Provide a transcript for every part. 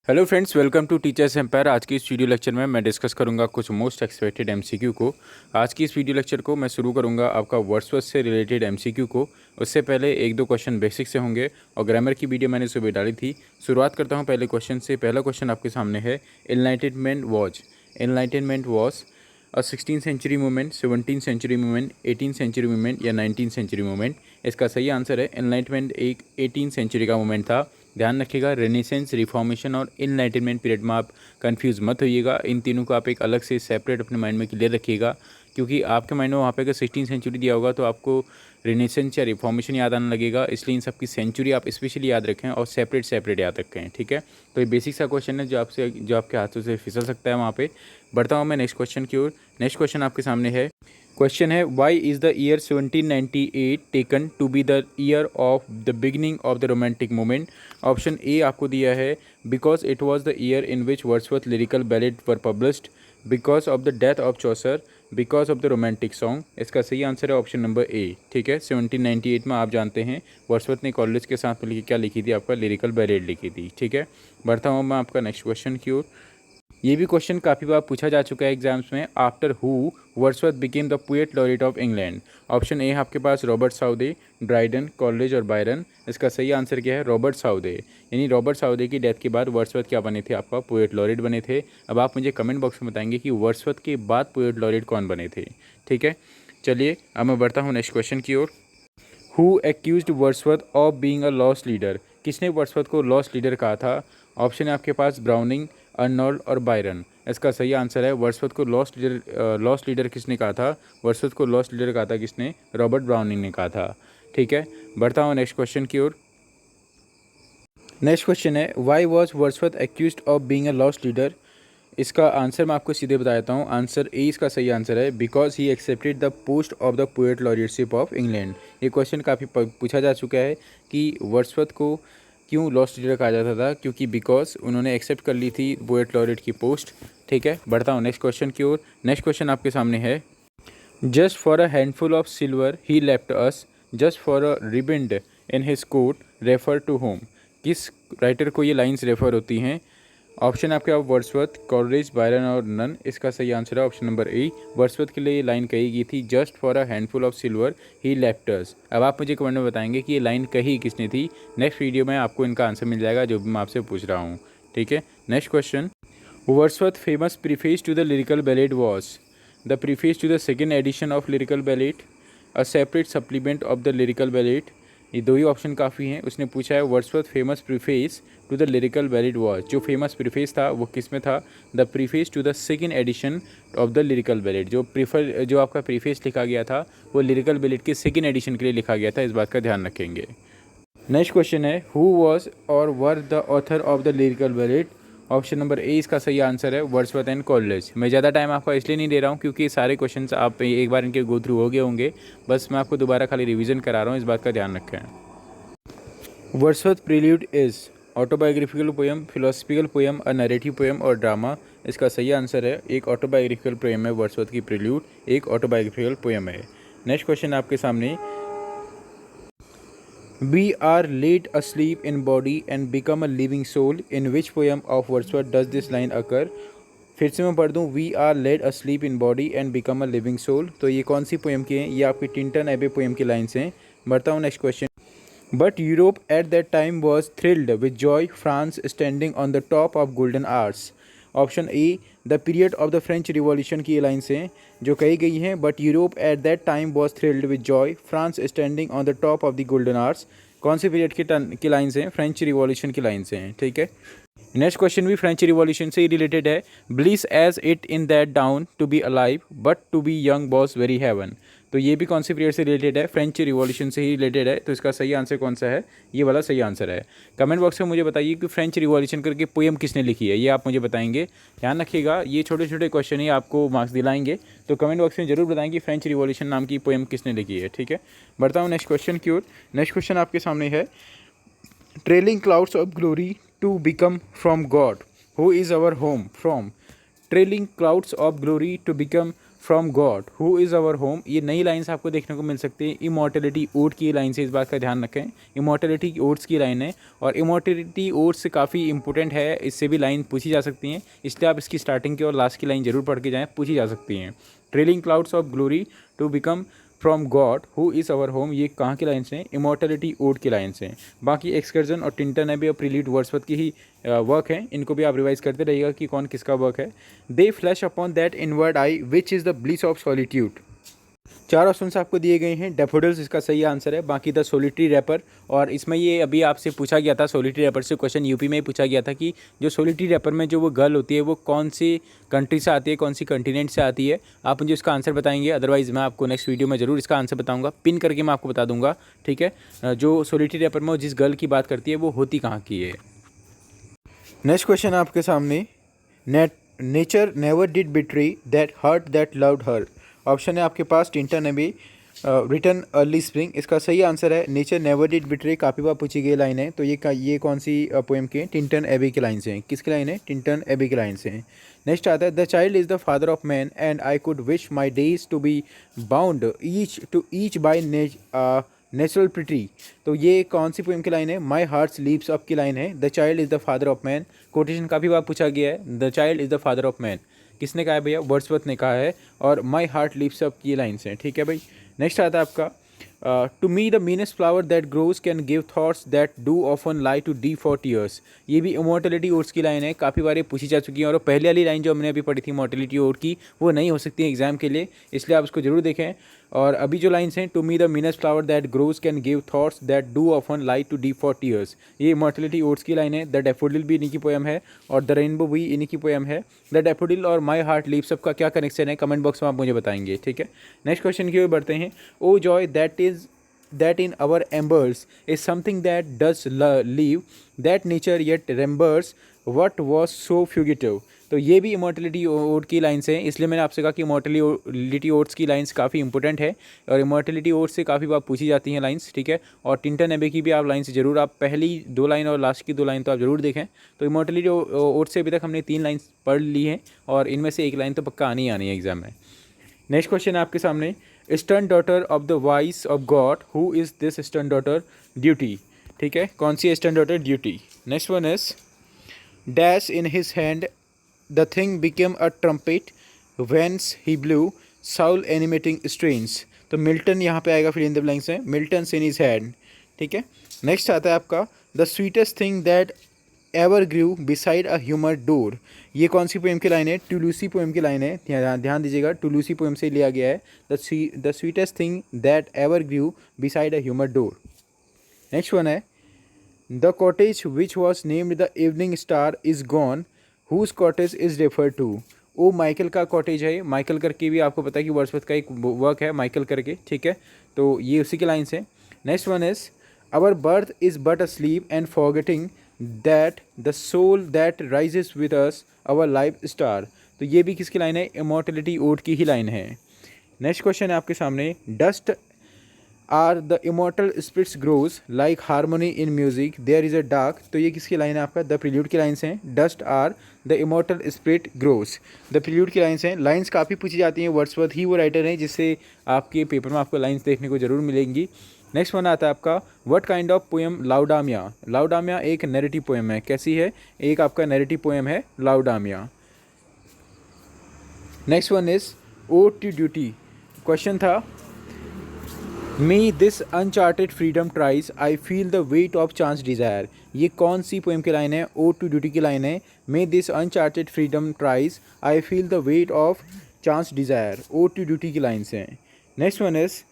Hello friends, welcome to teachers empire. आज की इस वीडियो लेक्चर में मैं डिस्कस करूंगा कुछ मोस्ट एक्सपेक्टेड एमसीक्यू को। आज की इस वीडियो लेक्चर को मैं शुरू करूंगा आपका वर्ड्सवर्थ से रिलेटेड एमसीक्यू को। उससे पहले एक दो क्वेश्चन बेसिक से होंगे और ग्रामर की वीडियो मैंने सुबह डाली थी। शुरुआत करता हूं पहले क्वेश्चन से। पहला क्वेश्चन आपके सामने है, enlightenment was a 16th century movement, 17th century movement, 18th century movement या 19th सेंचुरी मूवमेंट। इसका सही आंसर है एनलाइटमेंट एक 18th सेंचुरी का मूवमेंट था। ध्यान रखिएगा, रेनेसेंस, रिफॉर्मेशन और इनलाइटनमेंट पीरियड में आप कंफ्यूज मत होइएगा। इन तीनों को आप एक अलग से सेपरेट अपने माइंड में क्लियर रखिएगा, क्योंकि आपके माइंड में वहाँ पे अगर 16th सेंचुरी दिया होगा तो आपको रेनेसेंस या रिफॉर्मेशन याद आने लगेगा। इसलिए इन सबकी सेंचुरी आप स्पेशली याद रखें और सेपरेट याद रखें, ठीक है। तो ये बेसिक सा क्वेश्चन है जो आपके हाथों से फिसल सकता है वहाँ पे। बढ़ता हूँ मैं नेक्स्ट क्वेश्चन की ओर। नेक्स्ट क्वेश्चन आपके सामने है। क्वेश्चन है, why is the year 1798 taken to be the year of the beginning of the romantic movement. Option A आपको दिया है, because it was the year in which Wordsworth lyrical ballad were published, because of the death of Chaucer, because of the romantic song. इसका सही answer है option number A, ठीक है। 1798 में आप जानते हैं वर्ड्सवर्थ ने कॉलेज के साथ मिलकर क्या लिखी थी, आपका लिरिकल बैलेड लिखी थी, ठीक है। बढ़ता हूँ मैं आपका नेक्स्ट क्वेश्चन की ओर। ये भी क्वेश्चन काफ़ी बार पूछा जा चुका है एग्जाम्स में। After who Wordsworth became the poet laureate of England. Option A आपके पास रॉबर्ट साउदे, ड्राइडन, कॉलेज और बायरन। इसका सही आंसर क्या है, रॉबर्ट साउदे। यानी रॉबर्ट साउदे की डेथ के बाद वर्ड्सवर्थ क्या बने थे, आपका पोएट लॉरेट बने थे। अब आप मुझे कमेंट बॉक्स में बताएंगे कि वर्ड्सवर्थ के बाद पोएट लॉरेट कौन बने थे, ठीक है। चलिए अब मैं बढ़ता हूँ नेक्स्ट क्वेश्चन की ओर। Who accused Wordsworth of being a lost leader. किसने वर्ड्सवर्थ को लॉस्ट लीडर कहा था। ऑप्शन है आपके पास ब्राउनिंग, अर्नोल्ड और बायरन। इसका सही आंसर है वर्ड्सवर्थ को लॉस्ट लीडर किसने कहा था। वर्ड्सवर्थ को लॉस्ट लीडर कहा था किसने, रॉबर्ट ब्राउनिंग ने कहा था, ठीक है। बढ़ता हूँ नेक्स्ट क्वेश्चन की ओर। नेक्स्ट क्वेश्चन है, why was Wordsworth accused of being a lost leader. इसका आंसर मैं आपको सीधे बता देता हूँ। आंसर ए इसका सही आंसर है, because he accepted the post of the poet laureateship of England. ये क्वेश्चन काफ़ी पूछा जा चुका है कि वर्ड्सवर्थ को क्यों लॉस्ट लीडर कहा जाता था, क्योंकि बिकॉज उन्होंने एक्सेप्ट कर ली थी पोएट लॉरियट की पोस्ट, ठीक है। बढ़ता हूँ नेक्स्ट क्वेश्चन की ओर। नेक्स्ट क्वेश्चन आपके सामने है, just for a handful of silver he left us, just for a riband in his coat refer to home. किस राइटर को ये लाइन्स रेफर होती हैं। ऑप्शन आपके आप वर्ड्सवर्थ, कॉलेज, बायरन और नन। इसका सही आंसर है ऑप्शन नंबर ए, वर्ड्सवर्थ के लिए ये लाइन कही गई थी, just for a handful of silver he left अस। अब आप मुझे कमेंट में बताएंगे कि ये लाइन कही किसने थी। नेक्स्ट वीडियो में आपको इनका आंसर मिल जाएगा जो भी मैं आपसे पूछ रहा हूँ, ठीक है। Next question, Wordsworth famous preface to the lyrical ballad was. The preface to the second edition of lyrical ballad, a separate supplement of the lyrical ballad. ये दो ही ऑप्शन काफ़ी हैं। उसने पूछा है Wordsworth famous preface to the lyrical ballad was. जो famous preface था वो किस में था, the preface to the second edition of the lyrical ballad. जो आपका प्रीफेस लिखा गया था वो लिरिकल बैलेड के सेकेंड एडिशन के लिए लिखा गया था, इस बात का ध्यान रखेंगे। नेक्स्ट क्वेश्चन है, हु वॉज और were the author of the lyrical ballad. Option number A इसका सही आंसर है, वर्ड्सवर्थ एंड कॉलेज। मैं ज़्यादा टाइम आपका इसलिए नहीं दे रहा हूँ क्योंकि सारे क्वेश्चंस आप एक बार इनके गो थ्रू हो गए होंगे, बस मैं आपको दोबारा खाली रिवीजन करा रहा हूँ, इस बात का ध्यान रखें। Wordsworth prelude is autobiographical poem, philosophical poem, a narrative poem और ड्रामा। इसका सही आंसर है एक ऑटोबायोग्राफिकल पोएम है वर्ड्सवर्थ की प्रील्यूड, एक ऑटोबायोग्राफिकल पोएम है। नेक्स्ट क्वेश्चन आपके सामने, We are laid asleep in body and become a living soul. In which poem of Wordsworth does this line occur? फिर से मैं पढ़ दूँ, we are laid asleep in body and become a living soul. तो ये कौन सी poem की हैं, ये आपकी टिंटन एबे पोएम की लाइन्स हैं। बढ़ता हूँ next question, but Europe at that time was thrilled with Joy, France standing on the top of golden hours. Option A, the period of the French revolution की ये लाइन्स हैं जो कही गई हैं, but Europe at that time was thrilled with Joy, France standing on the top of the golden hours. कौन से period की लाइन्स हैं, फ्रेंच रिवॉल्यूशन की लाइन्स हैं, ठीक है। नेक्स्ट क्वेश्चन भी फ्रेंच रिवॉल्यूशन से ही रिलेटेड है, bliss as it in that dawn to be alive but to be young was very heaven. तो ये भी कौन से पीरियड से रिलेटेड है, फ्रेंच रिवॉल्यूशन से ही रिलेटेड है। तो इसका सही आंसर कौन सा है, ये वाला सही आंसर है। कमेंट बॉक्स में मुझे बताइए कि फ्रेंच रिवॉल्यूशन करके पोएम किसने लिखी है, ये आप मुझे बताएंगे। ध्यान रखिएगा ये छोटे छोटे क्वेश्चन ही आपको मार्क्स दिलाएंगे, तो कमेंट बॉक्स में जरूर बताएं कि फ्रेंच रिवॉल्यूशन नाम की पोएम किसने लिखी है, ठीक है। बढ़ता हूँ नेक्स्ट क्वेश्चन की ओर। नेक्स्ट क्वेश्चन आपके सामने है, trailing clouds of glory to become from God, who is our home from. Trailing clouds of glory to become from God who is our home, ये नई लाइन्स आपको देखने को मिल सकती है। इमॉर्टलिटी ओट की लाइन से, इस बात का ध्यान रखें, इमॉर्टलिटी ओट्स की लाइन है और इमॉर्टलिटी ओट्स काफ़ी इंपॉर्टेंट है, इससे भी लाइन पूछी जा सकती हैं, इसलिए आप इसकी स्टार्टिंग की और लास्ट की लाइन जरूर पढ़ के जाएँ, पूछी जा सकती हैं। Trailing clouds of glory to become from God who is our home, ये कहाँ की लाइन्स हैं? इमॉर्टलिटी ओड की लाइन्स हैं। बाकी एक्सकर्जन और टिंटन एबे और प्रील्यूड वर्ड्सवर्थ की ही वर्क है, इनको भी आप रिवाइज करते रहिएगा कि कौन किसका वर्क है। दे flash upon that inward I which is the bliss of solitude. 4 option आपको दिए गए हैं, डैफोडिल्स इसका सही आंसर है। बाकी द सोलिटरी रैपर, और इसमें ये अभी आपसे पूछा गया था, सोलिटरी रैपर से क्वेश्चन यूपी में ही पूछा गया था कि जो सोलिटरी रैपर में जो वो गर्ल होती है वो कौन सी कंट्री से आती है, कौन सी कंटिनेंट से आती है, आप मुझे इसका आंसर बताएंगे। अदरवाइज़ मैं आपको नेक्स्ट वीडियो में ज़रूर इसका आंसर बताऊँगा, पिन करके मैं आपको बता दूँगा, ठीक है। जो सोलिटरी रैपर में जिस गर्ल की बात करती है वो होती कहाँ की है। नेक्स्ट क्वेश्चन आपके सामने, nature never did betray the heart that loved her. Option है आपके पास Tintern Abbey written early spring, इसका सही आंसर है नेचर नेवर डिड बिट्रे। काफ़ी बार पूछी गई लाइन है, तो ये कौन सी पोएम की है? टिंटन एबे की लाइन से हैं। किसकी लाइन है? टिंटन एबे की लाइन से हैं। नेक्स्ट आता है, the child is the father of man and I could wish my days to be bound each by natural pretty. तो ये कौन सी पोएम की लाइन है? माई हार्ट्स लीप्स अप की लाइन है। The child is the father of man, quotation काफ़ी बार पूछा गया है, the child is the father of man किसने कहा है भैया? वर्ड्सवर्थ ने कहा है, और माई हार्ट लीप्स अप की लाइन्स हैं, ठीक है भाई। नेक्स्ट आता है आपका, to me the meanest flower that grows can give thoughts that do often lie too deep for tears. ये भी इमॉर्टलिटी ओट्स की लाइन है, काफ़ी बार पूछी जा चुकी है, और पहले वाली लाइन जो हमने अभी पढ़ी थी इमॉर्टलिटी ओट की, वो नहीं हो सकती है एग्जाम के लिए, इसलिए आप उसको जरूर देखें। और अभी जो लाइन्स हैं, to me the meanest flower that grows can give thoughts that do often lie too deep for tears, ये इमॉर्टलिटी ओट्स की लाइन है। द डैफोडिल भी इन्हीं की पोएम है, और द रेनबो भी इन्हीं की पोएम है। द डैफोडिल और माई हार्ट लीव्स अप का क्या कनेक्शन है, कमेंट बॉक्स में आप मुझे बताएंगे, ठीक है। नेक्स्ट क्वेश्चन की ओर बढ़ते हैं। ओ Joy that in our embers is something that does leave that nature yet remembers what was so fugitive। तो ये भी इमॉर्टलिटी ओट की लाइन्स हैं, इसलिए मैंने आपसे कहा कि इमॉर्टलिटी ओट्स की लाइन्स काफ़ी इंपॉर्टेंट है, और इमॉर्टलिटी ओट्स से काफ़ी बार पूछी जाती हैं लाइन्स, ठीक है। और टिंटन एबे की भी आप लाइन्स जरूर, आप पहली 2 लाइन और लास्ट की 2 लाइन तो आप जरूर देखें। तो इमॉर्टलिटी ओट्स से अभी तक हमने 3 लाइन्स पढ़ ली हैं, और इनमें से एक लाइन तो पक्का आनी है एग्जाम में। नेक्स्ट क्वेश्चन है आपके सामने, stern daughter of the voice of God who is this stern daughter? Duty, ठीक है। कौन सी stern daughter? Duty. Next one is, dash in his hand the thing became a trumpet whence he blew soul animating strains. तो Milton यहाँ पे आएगा, फिर in the blanks है, मिल्टन इन हिज हैंड, ठीक है। नेक्स्ट आता है आपका, the sweetest thing that ever grew beside a human door. ये कौन सी पोएम की लाइन है? टुलूसी पोएम की लाइन है, ध्यान दीजिएगा, टुलूसी पोएम से लिया गया है। The sweetest thing that ever grew beside a human door. Next one है, the cottage which was named the evening star is gone whose cottage is refer to. ओ माइकल का कॉटेज है, माइकल करके भी आपको पता है कि वर्ड्सवर्थ का एक वर्क है माइकल करके, ठीक है। तो ये उसी की लाइन्स है। Next one is, our birth is but a sleep and forgetting that the soul that rises with us our life star. तो ये भी किसकी लाइन है? इमॉर्टलिटी ओट की ही लाइन है। नेक्स्ट क्वेश्चन है आपके सामने, dust are the immortal spirits grows like harmony in music there is a dark. तो ये किसकी लाइन है आपका? द प्रील्यूड की लाइन्स हैं। Dust are the immortal spirit grows, the prelude की लाइन्स हैं। लाइन्स काफ़ी पूछी जाती हैं, वर्ड्सवर्थ ही वो राइटर हैं जिससे आपके पेपर में आपको लाइन्स देखने को जरूर मिलेंगी। नेक्स्ट वन आता है आपका, व्हाट काइंड ऑफ पोएम लाउडामिया। लाउडामिया एक नैरेटिव पोएम है, कैसी है? एक आपका नैरेटिव पोएम है Laodamia. Next one is ode to duty. Question था, me this uncharted freedom tires I feel the weight of chance desire. ये कौन सी पोएम की लाइन है? ओ टू ड्यूटी की लाइन है। Me this uncharted freedom tires I feel the weight of chance desire, ode to duty की lines हैं। Next one is,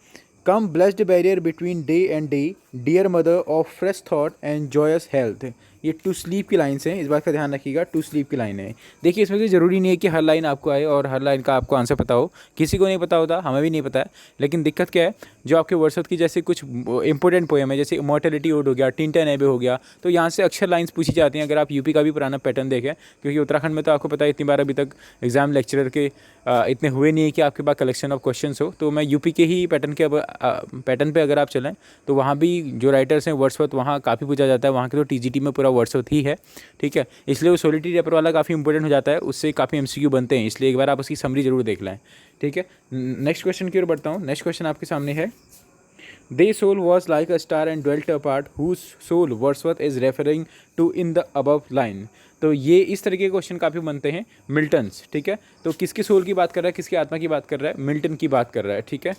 come blessed barrier between day and day dear mother of fresh thought and joyous health. ये to sleep की lines हैं, इस बात का ध्यान रखिएगा, टू स्लीप की लाइन है। देखिए इसमें से ज़रूरी नहीं है कि हर लाइन आपको आए और हर लाइन का आपको आंसर पता हो, किसी को नहीं पता होता, हमें भी नहीं पता है। लेकिन दिक्कत क्या है, जो आपके वर्ड्सवर्थ की जैसे कुछ इंपॉर्टेंट पोएम है, जैसे इमॉर्टलिटी ओड हो गया, टिंटन एबे हो गया, तो यहाँ से अक्सर लाइन्स पूछी जाती हैं। अगर आप यूपी का भी पुराना पैटर्न देखें, क्योंकि उत्तराखंड में तो आपको पता है इतनी बार अभी तक एग्जाम लेक्चरर के इतने हुए नहीं है कि आपके पास कलेक्शन ऑफ क्वेश्चंस हो। तो मैं यूपी के ही पैटर्न के पैटर्न पे अगर आप चलें तो वहाँ भी जो राइटर्स हैं वर्ड्सवर्थ, वहाँ काफ़ी पूछा जाता है। वहाँ के तो टीजीटी में पूरा वर्ड्सवर्थ ही है, ठीक है। इसलिए वो सोलिटरी रिपर वाला काफ़ी इंपॉर्टेंट हो जाता है, उससे काफ़ी एमसीक्यू बनते हैं, इसलिए एक बार आप उसकी समरी जरूर देख लें, ठीक है। नेक्स्ट क्वेश्चन की ओर बढ़ता हूँ। नेक्स्ट क्वेश्चन आपके सामने है, Their soul was like a star and dwelt apart, whose soul Wordsworth is referring to in the above line। तो ये इस तरह के क्वेश्चन काफ़ी बनते हैं मिल्टन्स, ठीक है। तो किसकी सोल की बात कर रहा है, किसकी आत्मा की बात कर रहा है, मिल्टन की बात कर रहा है, ठीक है।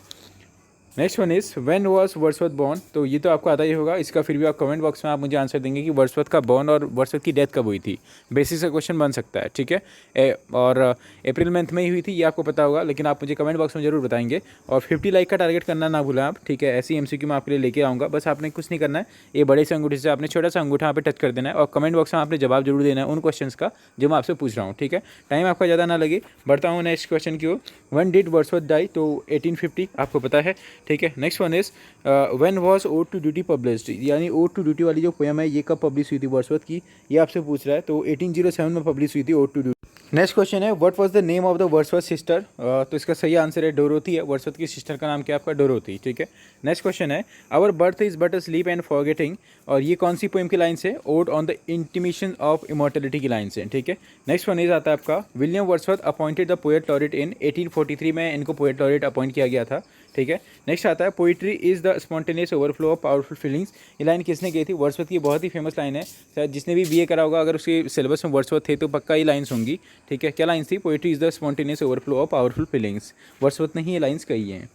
Next one is when was Wordsworth born. तो ये तो आपको आता ही होगा, इसका फिर भी आप कमेंट बॉक्स में आप मुझे आंसर देंगे कि वर्ड्सवर्थ का बॉर्न और वर्ड्सवर्थ की डेथ कब हुई थी। बेसिक से क्वेश्चन बन सकता है, ठीक है। और अप्रैल मंथ में ही हुई थी, ये आपको पता होगा, लेकिन आप मुझे कमेंट बॉक्स में जरूर बताएंगे। और 50 लाइक का टारगेट करना ना भूलें आप, ठीक है। ऐसी एमसीक्यू मैं आपके लिए लेके आऊँगा, बस आपने कुछ नहीं करना है, ये बड़े से अंगूठे से आपने छोटा सा अंगूठा यहाँ पे टच कर देना है और कमेंट बॉक्स में आपने जवाब जरूर देना है उन क्वेश्चंस का जो मैं आपसे पूछ रहा हूँ, ठीक है। टाइम आपका ज़्यादा ना लगे, बढ़ता हूँ नेक्स्ट क्वेश्चन की ओर। व्हेन डिड वर्ड्सवर्थ डाई, तो 1850 आपको पता है, ठीक है। Next one is when was ode to duty published, यानी ओड टू ड्यूटी वाली जो पोएम है ये कब पब्लिश हुई थी वर्ड्सवर्थ की, ये आपसे पूछ रहा है। तो 1807 में पब्लिश हुई थी ode to duty. Next question है, what was the name of the Wordsworth sister. तो इसका सही आंसर है डोरोथी है। वर्ड्सवर्थ की सिस्टर का नाम क्या है आपका, डोरोथी, ठीक है। नेक्स्ट क्वेश्चन है, our birth is but a sleep and forgetting, और ये कौन सी पोएम की लाइन से, ode on the intimation of immortality की लाइन से, ठीक है। नेक्स्ट वन इज आता है आपका, William Wordsworth appointed the poet laureate in 1843 में इनको पोएट लॉरेट अपॉइंट किया गया था, ठीक है। नेक्स्ट आता है, poetry is the spontaneous overflow of powerful feelings. ये लाइन किसने कही थी, वर्ड्सवर्थ की बहुत ही फेमस लाइन है, शायद जिसने भी बीए करा होगा अगर उसके सिलेबस में वर्ड्सवर्थ थे तो पक्का ये लाइन्स होंगी, ठीक है। क्या लाइन्स थी, poetry is the spontaneous overflow of powerful feelings, Wordsworth ने ही ये लाइन्स कही हैं।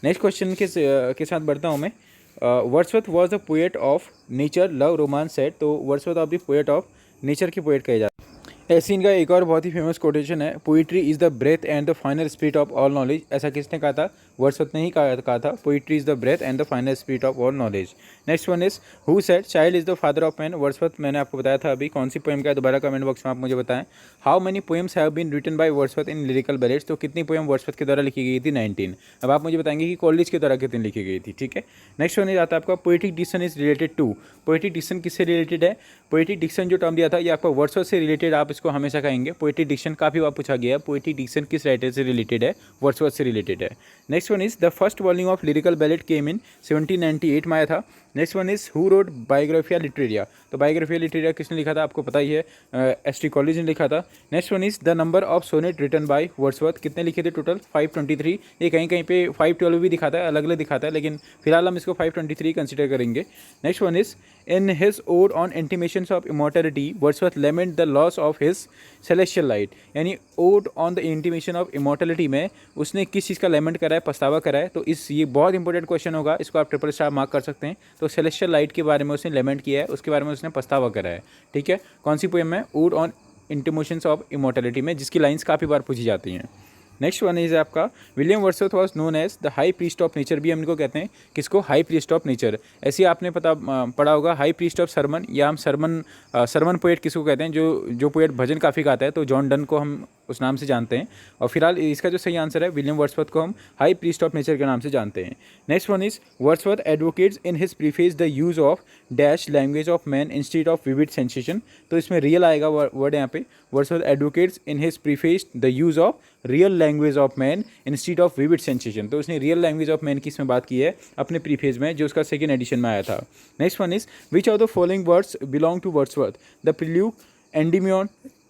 नेक्स्ट क्वेश्चन के साथ बढ़ता हूँ मैं। Wordsworth was the poet of nature love romance set, तो Wordsworth of the poet of nature की पोएट कहे जाते हैं। ऐसे इनका एक और बहुत ही फेमस कोटेशन है, poetry is the breath and the final spirit of all knowledge. ऐसा किसने कहा था, वर्ड्सवर्थ ने ही कहा था, poetry is the breath and the final spirit of all knowledge. Next one is, who said child is the father of man. Wordsworth मैंने आपको बताया था अभी, कौन सी पोएम का है दोबारा कमेंट बॉक्स में आप मुझे बताएं। How many poems have been written by Wordsworth in lyrical ballads, तो कितनी पोएम वर्ड्सवर्थ के द्वारा लिखी गई थी, 19। अब आप मुझे बताएंगे कि कॉलेज के द्वारा कितनी लिखी गई थी, ठीक है। नेक्स्ट वन इज आता है आपका, poetic diction is related to. Poetic diction किससे रिलेटेड है, पोएटिक डिक्शन जो टर्म दिया था ये आपका वर्ड्सवर्थ से रिलेटेड, आप इसको हमेशा कहेंगे। पोएटिक डिक्शन काफ़ी बार पूछा गया है, पोएटिक डिक्शन किस राइटर से रिलेटेड है, वर्ड्सवर्थ से रिलेटेड है। Next one is, the first volume of lyrical ballad came in 1798 में आया था। Next one is, who wrote Biographia Literaria, तो बायोग्राफिया लिटरेरिया किसने लिखा था आपको पता ही है, एस.टी. कॉलेज ने लिखा था। Next one is, the number of sonnet written by Wordsworth, कितने लिखे थे टोटल, 523। ये कहीं कहीं पे 512 भी दिखाता है, अलग अलग दिखाता है, लेकिन फिलहाल हम इसको 523 कंसिडर करेंगे। Next one is, in his ode on intimations of immortality Wordsworth lament the loss of his celestial light, यानी ode on the intimation of immortality में उसने किस चीज़ का लेमेंट करा है, पछतावा करा है। तो ये बहुत इंपॉर्टेंट क्वेश्चन होगा, इसको आप ट्रिपल स्टार मार्क कर सकते हैं। तो सेलेस्टियल लाइट के बारे में उसने लेमेंट किया है, उसके बारे में उसने पछतावा करा है, ठीक है। कौन सी पोएम है, ode on intimations of immortality में, जिसकी लाइन्स काफ़ी बार पूछी जाती हैं। नेक्स्ट वन इज आपका, William Wordsworth was known as the high priest of nature, भी हम इनको कहते हैं, किसको, हाई प्रीस्ट ऑफ नेचर। ऐसे आपने पढ़ा होगा, हाई प्रीस्ट ऑफ सरमन, या हम सरमन पोएट किसको कहते हैं, जो पोएट भजन काफ़ी गाता है, तो जॉन डन को हम उस नाम से जानते हैं। और फिलहाल इसका जो सही आंसर है, विलियम वर्ड्सवर्थ को हम हाई प्रीस्ट ऑफ नेचर के नाम से जानते हैं। Next one is, Wordsworth advocates in his preface the use of dash language of man instead of vivid sensation, तो इसमें रियल आएगा वर्ड यहाँ पे। Wordsworth advocates in his preface the use of real language of man instead of vivid sensation, तो उसने real language of man की इसमें बात की है अपने प्रीफेस में, जो उसका सेकेंड एडिशन में आया था। Next one is, which of the following words belong to Wordsworth, the prelude, Endymion,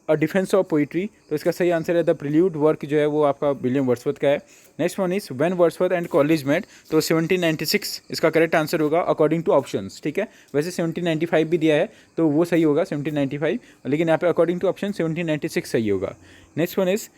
a defence of poetry, तो इसका सही आंसर है द प्रिल्यूड वर्क जो है वो आपका विलियम वर्ड्सवर्थ का है। Next one is, when Wordsworth and college met, तो 1796 इसका करेक्ट आंसर होगा अकॉर्डिंग टू ऑप्शंस, ठीक है। वैसे 1795 भी दिया है तो वो सही होगा 1795, लेकिन यहाँ पे अकॉर्डिंग टू ऑप्शन 1796 सही होगा। नेक्स्ट वन इज,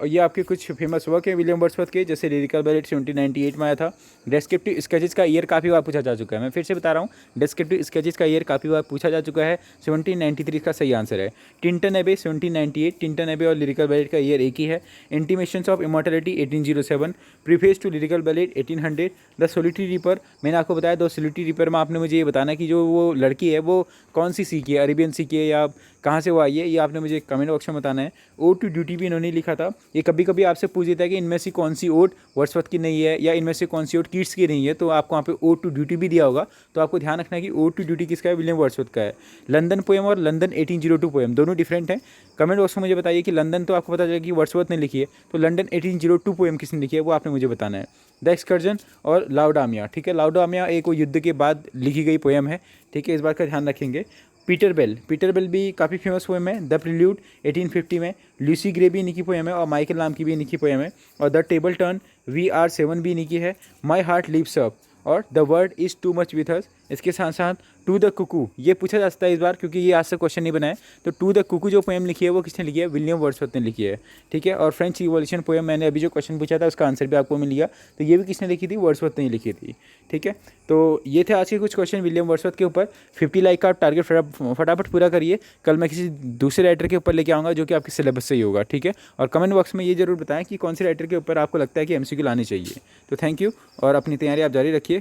ये आपके कुछ फेमस वर्क है विलियम वर्ड्सवर्थ के, जैसे लिरिकल बैलेट 1798 में आया था। डेस्क्रिप्टिव स्केचेस का ईयर काफ़ी बार पूछा जा चुका है, मैं फिर से बता रहा हूँ, डेस्क्रिप्टिव स्केचेस का ईयर काफ़ी बार पूछा जा चुका है, 1793 का सही आंसर है। टिंटन एबे 1798, टिंटन एबे और लिरिकल बैलेट का ईयर एक ही है। Intimations of immortality 1807, preface to lyrical ballad 1800, the solitary reaper, मैंने आपको बताया, दो सोलिटरी रिपर में आपने मुझे ये बताना कि जो वो लड़की है वो कौन सी सीखी है, अरेबियन सीखी है या कहाँ से वो आई है, ये आपने मुझे कमेंट बॉक्स में बताना है। ओड टू ड्यूटी भी इन्होंने लिखा था। ये कभी कभी आपसे पूछ देता है कि इनमें से कौन सी ओड वर्ड्सवर्थ की नहीं है या इनमें से कौन सी ओड कीट्स की नहीं है, तो आपको वहाँ पे ओड टू ड्यूटी भी दिया होगा, तो आपको ध्यान रखना है कि ओड टू ड्यूटी किसका है, विलियम वर्ड्सवर्थ का है। लंदन पोएम और लंदन 1802 पोएम दोनों डिफरेंट हैं। कमेंट बॉक्स में मुझे बताइए कि लंदन तो आपको पता चलेगा कि वर्ड्सवर्थ ने लिखी है, तो लंदन 1802 पोएम किसने लिखी है वो आपने मुझे बताना है। द एक्सकर्जन और लाउडामिया, ठीक है, लाउडामिया एक वो युद्ध के बाद लिखी गई पोएम है, ठीक है, इस बात का ध्यान रखेंगे। पीटर बेल भी काफ़ी फेमस पोएम है। द प्रिल्यूड 1850 में। लूसी ग्रे भी इन्हीं की पोएम है और माइकल नाम की भी इन्हीं की पोएम है। और the table turn we are 7 भी इन्हीं की है। माई हार्ट लीव्स अप और the world is too much with us. इसके साथ साथ टू द कुकू, ये पूछा जा सकता है इस बार क्योंकि ये आज तक क्वेश्चन नहीं बना है। तो टू द कुकू जो पोएम लिखी है वो किसने लिखी है? विलियम वर्ड्सवर्थ ने लिखी है, ठीक है। और फ्रेंच रिवॉल्यूशन पोएम मैंने अभी जो क्वेश्चन पूछा था उसका आंसर भी आपको मिल गया। तो ये भी किसने लिखी थी? वर्ड्सवर्थ ने लिखी थी, ठीक है। तो ये थे आज के कुछ क्वेश्चन विलियम वर्ड्सवर्थ के ऊपर। 50 लाइक का आप टारगेट फटाफट पूरा करिए। कल मैं किसी दूसरे राइटर के ऊपर लेके आऊँगा जो कि आपके सिलेबस से ही होगा, ठीक है। और कमेंट बॉक्स में ये जरूर बताएं कि कौन से राइटर के ऊपर आपको लगता है कि MCQ लाने चाहिए। तो थैंक यू और अपनी तैयारी आप जारी रखिए।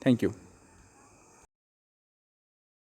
Thank you.